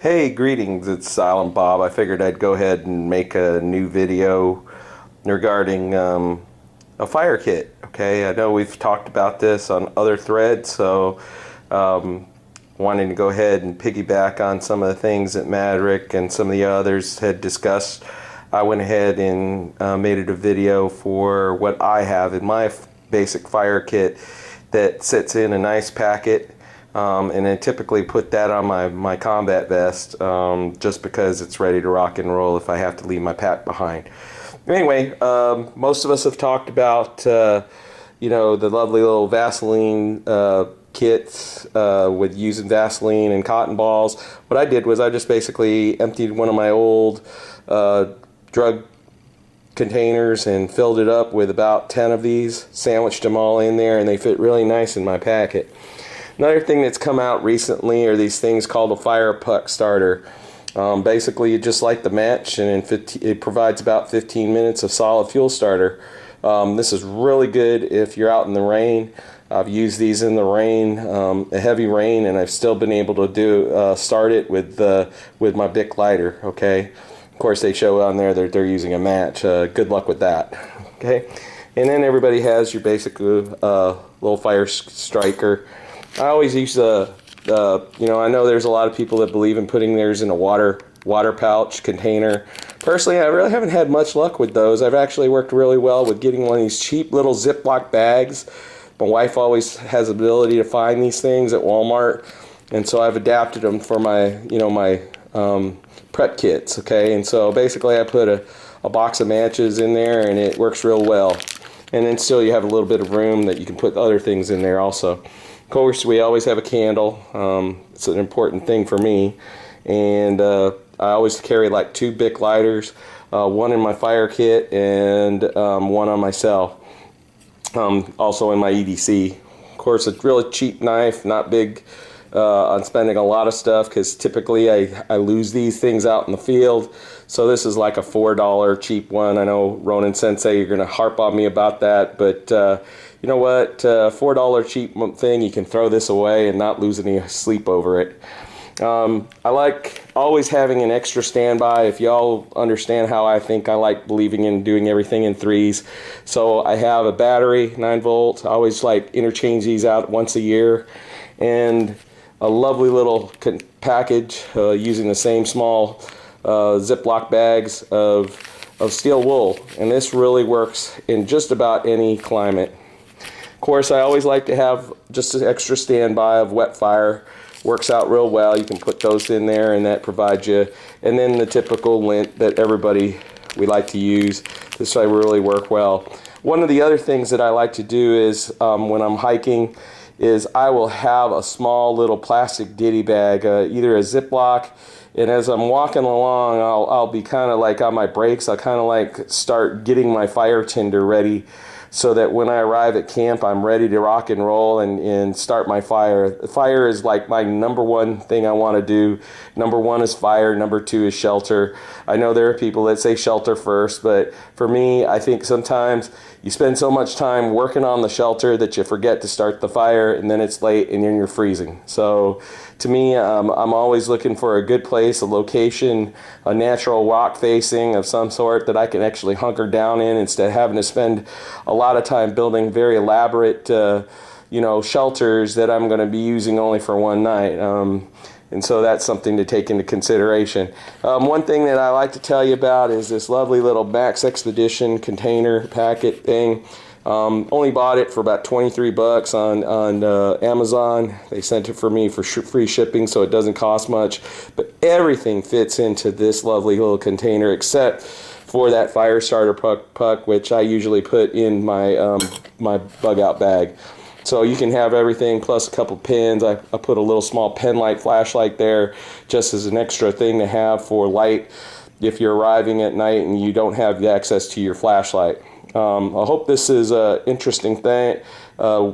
Hey, greetings, it's Silent Bob. I figured I'd go ahead and make a new video regarding a fire kit. Okay, I know we've talked about this on other threads, so wanting to go ahead and piggyback on some of the things that Madrick and some of the others had discussed. I went ahead and made it a video for what I have in my basic fire kit that sits in a nice packet. And I typically put that on my combat vest just because it's ready to rock and roll if I have to leave my pack behind. Anyway, most of us have talked about the lovely little Vaseline kits with using Vaseline and cotton balls. What I did was I just basically emptied one of my old drug containers and filled it up with about 10 of these, sandwiched them all in there, and they fit really nice in my packet. Another thing that's come out recently are these things called a fire puck starter. Basically, you just light the match and it provides about 15 minutes of solid fuel starter. This is really good if you're out in the rain. I've used these in the rain, a heavy rain, and I've still been able to start it with my Bic lighter. Okay, of course they show on there that they're using a match. Good luck with that. Okay, and then everybody has your basic little fire striker. I always use I know there's a lot of people that believe in putting theirs in a water pouch container. Personally, I really haven't had much luck with those. I've actually worked really well with getting one of these cheap little Ziploc bags. My wife always has the ability to find these things at Walmart, and so I've adapted them for my prep kits. Okay, and so basically I put a box of matches in there, and it works real well. And then still you have a little bit of room that you can put other things in there also. Of course, we always have a candle. It's an important thing for me. And I always carry like 2 Bic lighters, one in my fire kit and one on myself. Also in my EDC. Of course, a really cheap knife, not big on spending a lot of stuff, because typically I lose these things out in the field. So this is like a $4 cheap one. I know Ronin Sensei, you're going to harp on me about that, but you know what, $4 cheap thing, you can throw this away and not lose any sleep over it. I like always having an extra standby. If y'all understand how I think, I like believing in doing everything in threes. So I have a battery, 9 volt. I always like interchange these out once a year. And a lovely little package using the same small Ziploc bags of steel wool. And this really works in just about any climate. Of course, I always like to have just an extra standby of wet fire. Works out real well. You can put those in there, and that provides you. And then the typical lint that we like to use. This will really work well. One of the other things that I like to do is when I'm hiking is I will have a small little plastic ditty bag, either a Ziploc. And as I'm walking along, I'll be kind of like on my breaks. I'll kind of like start getting my fire tinder ready, so that when I arrive at camp, I'm ready to rock and roll and start my fire. Fire is like my #1 thing I want to do. #1 is fire, #2 is shelter. I know there are people that say shelter first, but for me, I think sometimes you spend so much time working on the shelter that you forget to start the fire, and then it's late and then you're freezing. So to me, I'm always looking for a good place, a location, a natural rock facing of some sort that I can actually hunker down in instead of having to spend a lot of time building very elaborate shelters that I'm going to be using only for one night. And so that's something to take into consideration. One thing that I like to tell you about is this lovely little Maxpedition container packet thing. Only bought it for about 23 bucks on Amazon. They sent it for me for free shipping, so it doesn't cost much. But everything fits into this lovely little container except for that fire starter puck, which I usually put in my my bug out bag. So you can have everything plus a couple pins. I put a little small pen light flashlight there just as an extra thing to have for light if you're arriving at night and you don't have access to your flashlight. I hope this is an interesting thing, a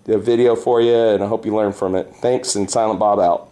video for you, and I hope you learn from it. Thanks, and Silent Bob out.